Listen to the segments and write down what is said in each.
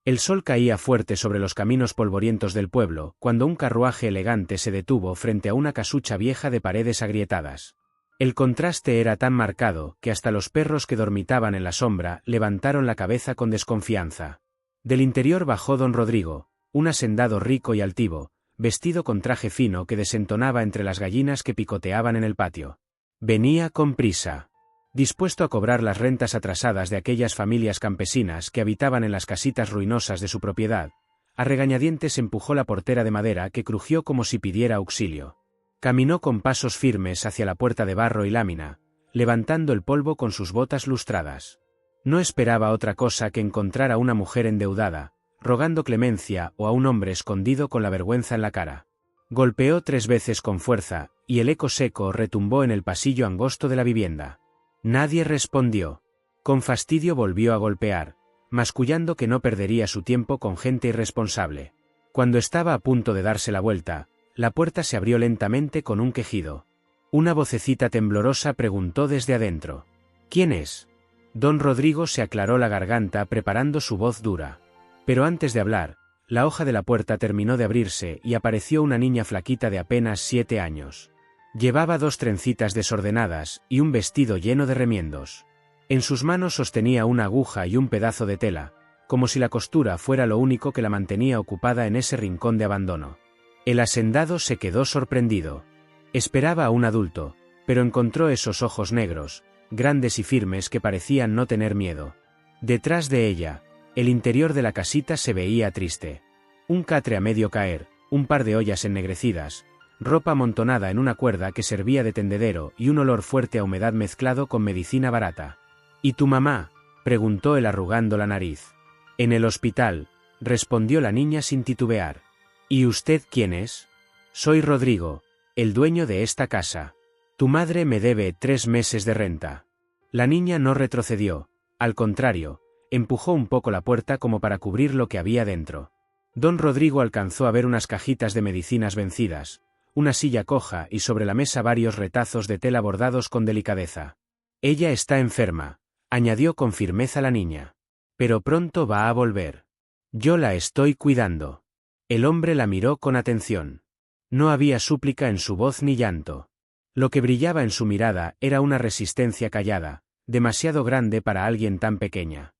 El sol caía fuerte sobre los caminos polvorientos del pueblo, cuando un carruaje elegante se detuvo frente a una casucha vieja de paredes agrietadas. El contraste era tan marcado que hasta los perros que dormitaban en la sombra levantaron la cabeza con desconfianza. Del interior bajó don Rodrigo, un hacendado rico y altivo, vestido con traje fino que desentonaba entre las gallinas que picoteaban en el patio. Venía con prisa, dispuesto a cobrar las rentas atrasadas de aquellas familias campesinas que habitaban en las casitas ruinosas de su propiedad. A regañadientes empujó la portera de madera que crujió como si pidiera auxilio. Caminó con pasos firmes hacia la puerta de barro y lámina, levantando el polvo con sus botas lustradas. No esperaba otra cosa que encontrar a una mujer endeudada, rogando clemencia, o a un hombre escondido con la vergüenza en la cara. Golpeó 3 veces con fuerza, y el eco seco retumbó en el pasillo angosto de la vivienda. Nadie respondió. Con fastidio volvió a golpear, mascullando que no perdería su tiempo con gente irresponsable. Cuando estaba a punto de darse la vuelta, la puerta se abrió lentamente con un quejido. Una vocecita temblorosa preguntó desde adentro. ¿Quién es? Don Rodrigo se aclaró la garganta preparando su voz dura. Pero antes de hablar, la hoja de la puerta terminó de abrirse y apareció una niña flaquita de apenas 7 años. Llevaba 2 trencitas desordenadas y un vestido lleno de remiendos. En sus manos sostenía una aguja y un pedazo de tela, como si la costura fuera lo único que la mantenía ocupada en ese rincón de abandono. El hacendado se quedó sorprendido. Esperaba a un adulto, pero encontró esos ojos negros, grandes y firmes que parecían no tener miedo. Detrás de ella, el interior de la casita se veía triste. Un catre a medio caer, un par de ollas ennegrecidas, ropa amontonada en una cuerda que servía de tendedero y un olor fuerte a humedad mezclado con medicina barata. ¿Y tu mamá?, preguntó él arrugando la nariz. En el hospital, respondió la niña sin titubear. ¿Y usted quién es? Soy Rodrigo, el dueño de esta casa. Tu madre me debe 3 meses de renta. La niña no retrocedió, al contrario, empujó un poco la puerta como para cubrir lo que había dentro. Don Rodrigo alcanzó a ver unas cajitas de medicinas vencidas, una silla coja y sobre la mesa varios retazos de tela bordados con delicadeza. Ella está enferma, añadió con firmeza la niña. Pero pronto va a volver. Yo la estoy cuidando. El hombre la miró con atención. No había súplica en su voz ni llanto. Lo que brillaba en su mirada era una resistencia callada, demasiado grande para alguien tan pequeña.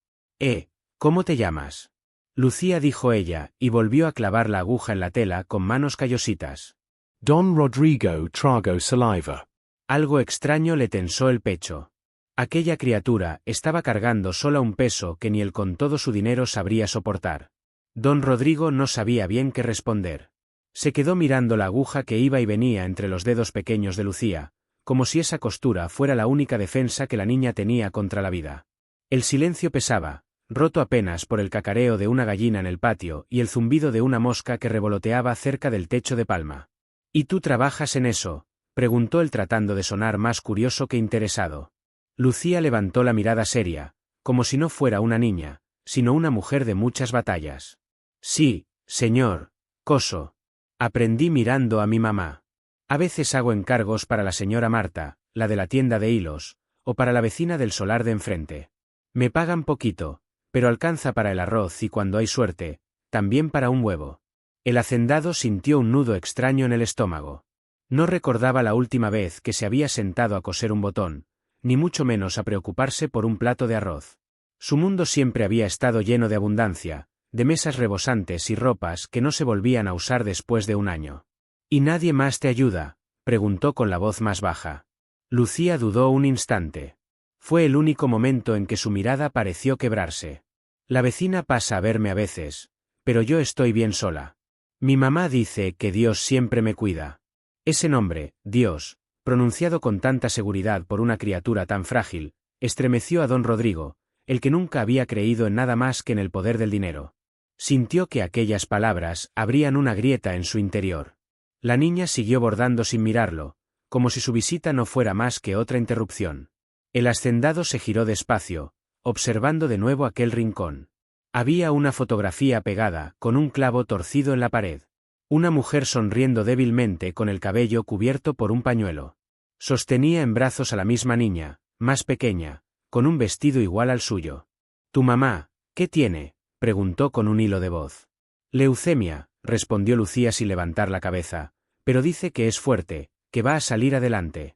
¿Cómo te llamas? Lucía, dijo ella, y volvió a clavar la aguja en la tela con manos callositas. Don Rodrigo trago saliva. Algo extraño le tensó el pecho. Aquella criatura estaba cargando sola un peso que ni él con todo su dinero sabría soportar. Don Rodrigo no sabía bien qué responder. Se quedó mirando la aguja que iba y venía entre los dedos pequeños de Lucía, como si esa costura fuera la única defensa que la niña tenía contra la vida. El silencio pesaba, roto apenas por el cacareo de una gallina en el patio y el zumbido de una mosca que revoloteaba cerca del techo de palma. ¿Y tú trabajas en eso?, preguntó él tratando de sonar más curioso que interesado. Lucía levantó la mirada seria, como si no fuera una niña, sino una mujer de muchas batallas. Sí, señor, coso. Aprendí mirando a mi mamá. A veces hago encargos para la señora Marta, la de la tienda de hilos, o para la vecina del solar de enfrente. Me pagan poquito, pero alcanza para el arroz y cuando hay suerte, también para un huevo. El hacendado sintió un nudo extraño en el estómago. No recordaba la última vez que se había sentado a coser un botón, ni mucho menos a preocuparse por un plato de arroz. Su mundo siempre había estado lleno de abundancia, de mesas rebosantes y ropas que no se volvían a usar después de un año. ¿Y nadie más te ayuda?, preguntó con la voz más baja. Lucía dudó un instante. Fue el único momento en que su mirada pareció quebrarse. La vecina pasa a verme a veces, pero yo estoy bien sola. Mi mamá dice que Dios siempre me cuida. Ese nombre, Dios, pronunciado con tanta seguridad por una criatura tan frágil, estremeció a don Rodrigo, el que nunca había creído en nada más que en el poder del dinero. Sintió que aquellas palabras abrían una grieta en su interior. La niña siguió bordando sin mirarlo, como si su visita no fuera más que otra interrupción. El hacendado se giró despacio, observando de nuevo aquel rincón. Había una fotografía pegada, con un clavo torcido en la pared. Una mujer sonriendo débilmente con el cabello cubierto por un pañuelo. Sostenía en brazos a la misma niña, más pequeña, con un vestido igual al suyo. «¿Tu mamá, qué tiene?», preguntó con un hilo de voz. Leucemia, respondió Lucía sin levantar la cabeza, pero dice que es fuerte, que va a salir adelante.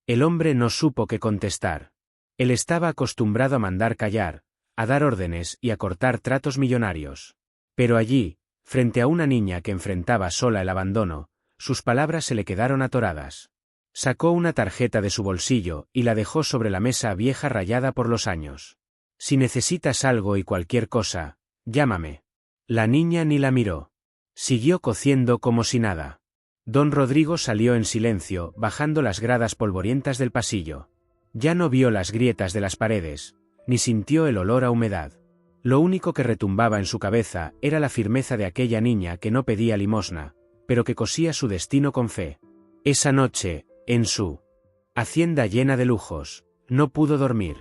El hombre no supo qué contestar. Él estaba acostumbrado a mandar callar, a dar órdenes y a cortar tratos millonarios. Pero allí, frente a una niña que enfrentaba sola el abandono, sus palabras se le quedaron atoradas. Sacó una tarjeta de su bolsillo y la dejó sobre la mesa vieja rayada por los años. Si necesitas algo y cualquier cosa, llámame. La niña ni la miró. Siguió cociendo como si nada. Don Rodrigo salió en silencio, bajando las gradas polvorientas del pasillo. Ya no vio las grietas de las paredes, ni sintió el olor a humedad. Lo único que retumbaba en su cabeza era la firmeza de aquella niña que no pedía limosna, pero que cosía su destino con fe. Esa noche, en su hacienda llena de lujos, no pudo dormir.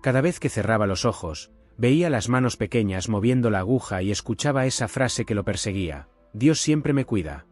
Cada vez que cerraba los ojos, veía las manos pequeñas moviendo la aguja y escuchaba esa frase que lo perseguía: Dios siempre me cuida.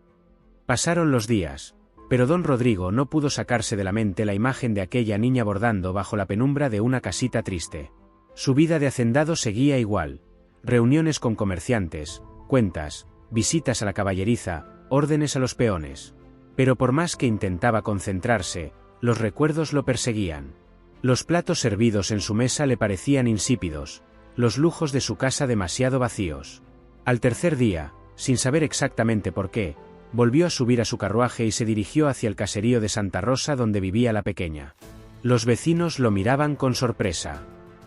Pasaron los días, pero don Rodrigo no pudo sacarse de la mente la imagen de aquella niña bordando bajo la penumbra de una casita triste. Su vida de hacendado seguía igual: reuniones con comerciantes, cuentas, visitas a la caballeriza, órdenes a los peones. Pero por más que intentaba concentrarse, los recuerdos lo perseguían. Los platos servidos en su mesa le parecían insípidos, los lujos de su casa demasiado vacíos. Al tercer día, sin saber exactamente por qué, volvió a subir a su carruaje y se dirigió hacia el caserío de Santa Rosa donde vivía la pequeña. Los vecinos lo miraban con sorpresa.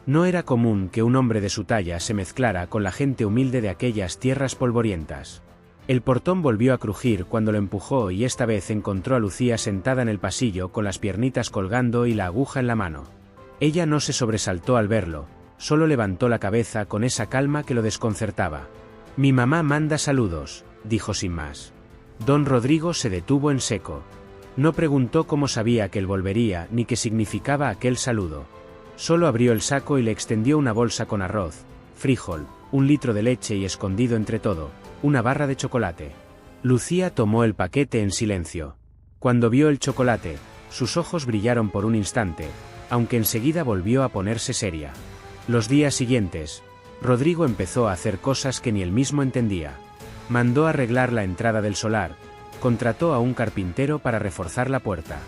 No era común que un hombre de su talla se mezclara con la gente humilde de aquellas tierras polvorientas. El portón volvió a crujir cuando lo empujó y esta vez encontró a Lucía sentada en el pasillo con las piernitas colgando y la aguja en la mano. Ella no se sobresaltó al verlo, solo levantó la cabeza con esa calma que lo desconcertaba. «Mi mamá manda saludos», dijo sin más. Don Rodrigo se detuvo en seco. No preguntó cómo sabía que él volvería ni qué significaba aquel saludo. Solo abrió el saco y le extendió una bolsa con arroz, frijol, 1 litro de leche y, escondido entre todo, una barra de chocolate. Lucía tomó el paquete en silencio. Cuando vio el chocolate, sus ojos brillaron por un instante, aunque enseguida volvió a ponerse seria. Los días siguientes, Rodrigo empezó a hacer cosas que ni él mismo entendía. Mandó arreglar la entrada del solar, contrató a un carpintero para reforzar la puerta.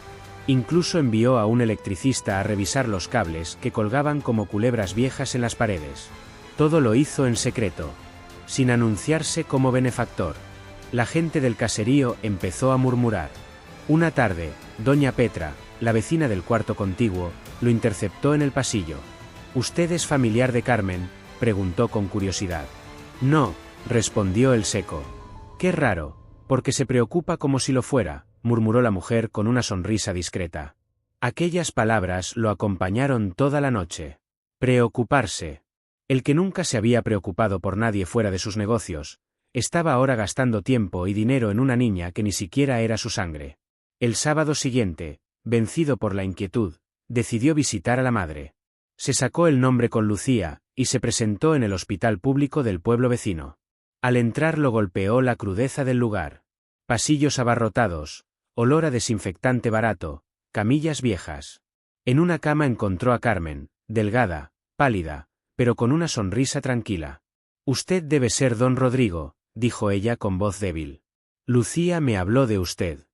Incluso envió a un electricista a revisar los cables que colgaban como culebras viejas en las paredes. Todo lo hizo en secreto, sin anunciarse como benefactor. La gente del caserío empezó a murmurar. Una tarde, doña Petra, la vecina del cuarto contiguo, lo interceptó en el pasillo. «¿Usted es familiar de Carmen?», preguntó con curiosidad. «No», respondió el seco. «Qué raro, porque se preocupa como si lo fuera», murmuró la mujer con una sonrisa discreta. Aquellas palabras lo acompañaron toda la noche. Preocuparse. El que nunca se había preocupado por nadie fuera de sus negocios, estaba ahora gastando tiempo y dinero en una niña que ni siquiera era su sangre. El sábado siguiente, vencido por la inquietud, decidió visitar a la madre. Se sacó el nombre con Lucía, y se presentó en el hospital público del pueblo vecino. Al entrar lo golpeó la crudeza del lugar. Pasillos abarrotados, olor a desinfectante barato, camillas viejas. En una cama encontró a Carmen, delgada, pálida, pero con una sonrisa tranquila. «Usted debe ser don Rodrigo», dijo ella con voz débil. «Lucía me habló de usted».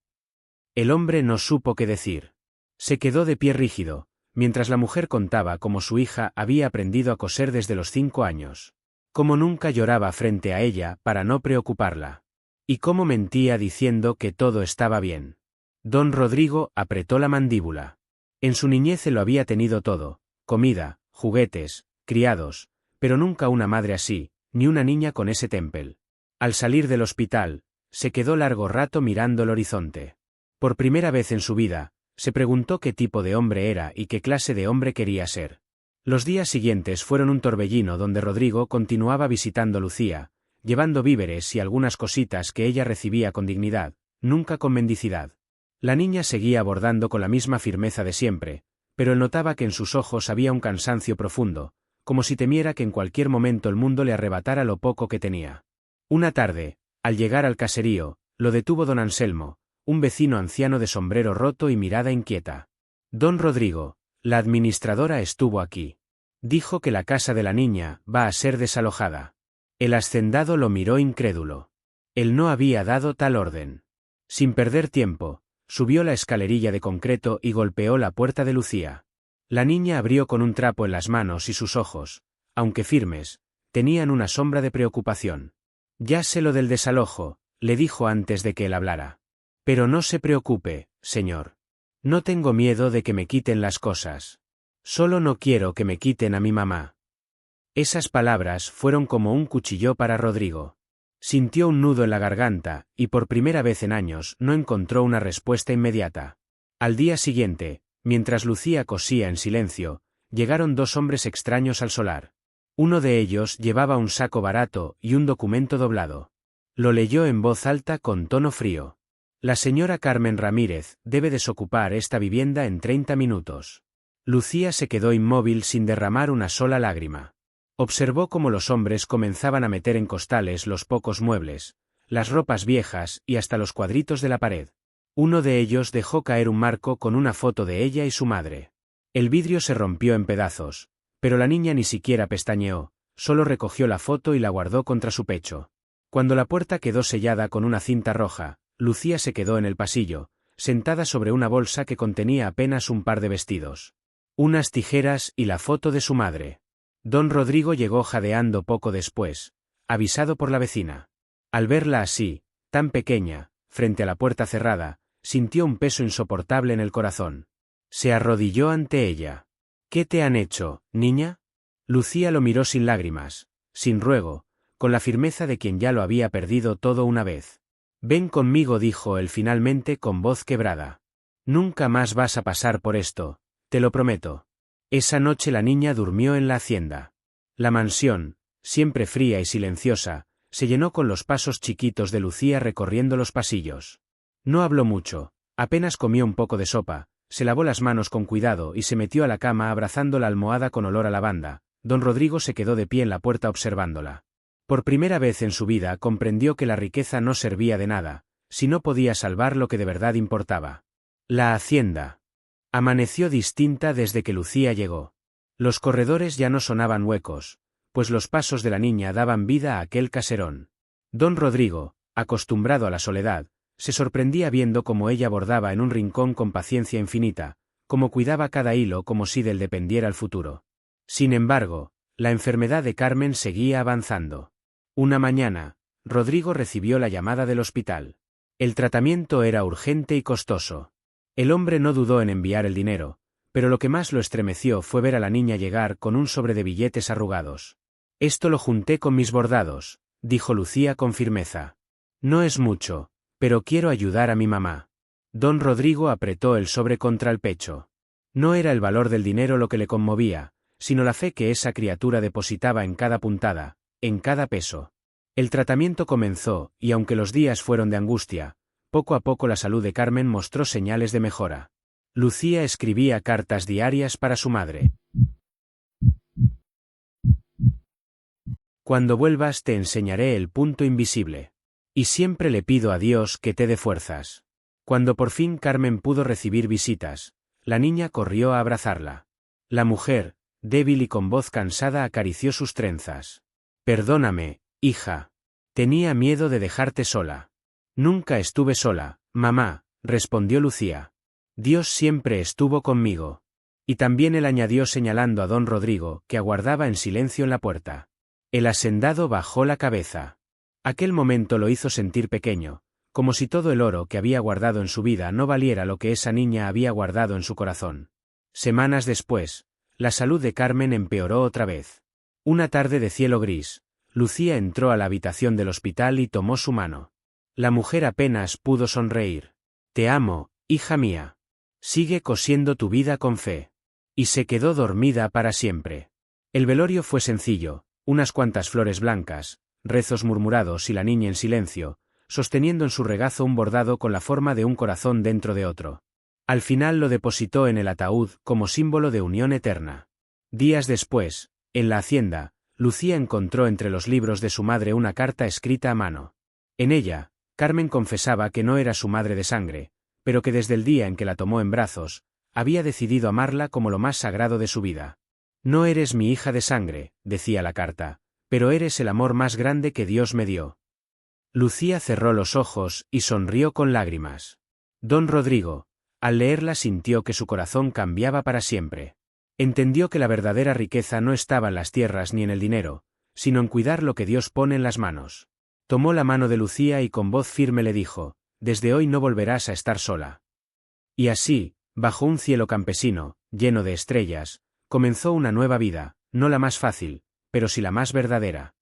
El hombre no supo qué decir. Se quedó de pie rígido, mientras la mujer contaba cómo su hija había aprendido a coser desde los 5 años. Cómo nunca lloraba frente a ella para no preocuparla. Y cómo mentía diciendo que todo estaba bien. Don Rodrigo apretó la mandíbula. En su niñez lo había tenido todo: comida, juguetes, criados, pero nunca una madre así, ni una niña con ese temple. Al salir del hospital, se quedó largo rato mirando el horizonte. Por primera vez en su vida, se preguntó qué tipo de hombre era y qué clase de hombre quería ser. Los días siguientes fueron un torbellino donde Rodrigo continuaba visitando a Lucía, llevando víveres y algunas cositas que ella recibía con dignidad, nunca con mendicidad. La niña seguía bordando con la misma firmeza de siempre, pero él notaba que en sus ojos había un cansancio profundo, como si temiera que en cualquier momento el mundo le arrebatara lo poco que tenía. Una tarde, al llegar al caserío, lo detuvo don Anselmo, un vecino anciano de sombrero roto y mirada inquieta. «Don Rodrigo, la administradora estuvo aquí. Dijo que la casa de la niña va a ser desalojada». El hacendado lo miró incrédulo. Él no había dado tal orden. Sin perder tiempo, subió la escalerilla de concreto y golpeó la puerta de Lucía. La niña abrió con un trapo en las manos y sus ojos, aunque firmes, tenían una sombra de preocupación. Ya sé lo del desalojo, le dijo antes de que él hablara. Pero no se preocupe, señor. No tengo miedo de que me quiten las cosas. Solo no quiero que me quiten a mi mamá. Esas palabras fueron como un cuchillo para Rodrigo. Sintió un nudo en la garganta, y por primera vez en años no encontró una respuesta inmediata. Al día siguiente, mientras Lucía cosía en silencio, llegaron dos hombres extraños al solar. Uno de ellos llevaba un saco barato y un documento doblado. Lo leyó en voz alta con tono frío. La señora Carmen Ramírez debe desocupar esta vivienda en 30 minutos. Lucía se quedó inmóvil sin derramar una sola lágrima. Observó cómo los hombres comenzaban a meter en costales los pocos muebles, las ropas viejas y hasta los cuadritos de la pared. Uno de ellos dejó caer un marco con una foto de ella y su madre. El vidrio se rompió en pedazos, pero la niña ni siquiera pestañeó, solo recogió la foto y la guardó contra su pecho. Cuando la puerta quedó sellada con una cinta roja, Lucía se quedó en el pasillo, sentada sobre una bolsa que contenía apenas un par de vestidos, unas tijeras y la foto de su madre. Don Rodrigo llegó jadeando poco después, avisado por la vecina. Al verla así, tan pequeña, frente a la puerta cerrada, sintió un peso insoportable en el corazón. Se arrodilló ante ella. ¿Qué te han hecho, niña? Lucía lo miró sin lágrimas, sin ruego, con la firmeza de quien ya lo había perdido todo una vez. Ven conmigo, dijo él finalmente con voz quebrada. Nunca más vas a pasar por esto, te lo prometo. Esa noche la niña durmió en la hacienda. La mansión, siempre fría y silenciosa, se llenó con los pasos chiquitos de Lucía recorriendo los pasillos. No habló mucho, apenas comió un poco de sopa, se lavó las manos con cuidado y se metió a la cama abrazando la almohada con olor a lavanda. Don Rodrigo se quedó de pie en la puerta observándola. Por primera vez en su vida comprendió que la riqueza no servía de nada, si no podía salvar lo que de verdad importaba. La hacienda amaneció distinta desde que Lucía llegó. Los corredores ya no sonaban huecos, pues los pasos de la niña daban vida a aquel caserón. Don Rodrigo, acostumbrado a la soledad, se sorprendía viendo cómo ella bordaba en un rincón con paciencia infinita, cómo cuidaba cada hilo como si de él dependiera el futuro. Sin embargo, la enfermedad de Carmen seguía avanzando. Una mañana, Rodrigo recibió la llamada del hospital. El tratamiento era urgente y costoso. El hombre no dudó en enviar el dinero, pero lo que más lo estremeció fue ver a la niña llegar con un sobre de billetes arrugados. Esto lo junté con mis bordados, dijo Lucía con firmeza. No es mucho, pero quiero ayudar a mi mamá. Don Rodrigo apretó el sobre contra el pecho. No era el valor del dinero lo que le conmovía, sino la fe que esa criatura depositaba en cada puntada, en cada peso. El tratamiento comenzó, y aunque los días fueron de angustia, poco a poco la salud de Carmen mostró señales de mejora. Lucía escribía cartas diarias para su madre. Cuando vuelvas te enseñaré el punto invisible. Y siempre le pido a Dios que te dé fuerzas. Cuando por fin Carmen pudo recibir visitas, la niña corrió a abrazarla. La mujer, débil y con voz cansada, acarició sus trenzas. Perdóname, hija. Tenía miedo de dejarte sola. Nunca estuve sola, mamá, respondió Lucía. Dios siempre estuvo conmigo. Y también él añadió señalando a don Rodrigo, que aguardaba en silencio en la puerta. El hacendado bajó la cabeza. Aquel momento lo hizo sentir pequeño, como si todo el oro que había guardado en su vida no valiera lo que esa niña había guardado en su corazón. Semanas después, la salud de Carmen empeoró otra vez. Una tarde de cielo gris, Lucía entró a la habitación del hospital y tomó su mano. La mujer apenas pudo sonreír. Te amo, hija mía. Sigue cosiendo tu vida con fe. Y se quedó dormida para siempre. El velorio fue sencillo, unas cuantas flores blancas, rezos murmurados y la niña en silencio, sosteniendo en su regazo un bordado con la forma de un corazón dentro de otro. Al final lo depositó en el ataúd como símbolo de unión eterna. Días después, en la hacienda, Lucía encontró entre los libros de su madre una carta escrita a mano. En ella, Carmen confesaba que no era su madre de sangre, pero que desde el día en que la tomó en brazos, había decidido amarla como lo más sagrado de su vida. No eres mi hija de sangre, decía la carta, pero eres el amor más grande que Dios me dio. Lucía cerró los ojos y sonrió con lágrimas. Don Rodrigo, al leerla, sintió que su corazón cambiaba para siempre. Entendió que la verdadera riqueza no estaba en las tierras ni en el dinero, sino en cuidar lo que Dios pone en las manos. Tomó la mano de Lucía y con voz firme le dijo: «Desde hoy no volverás a estar sola». Y así, bajo un cielo campesino, lleno de estrellas, comenzó una nueva vida, no la más fácil, pero sí la más verdadera.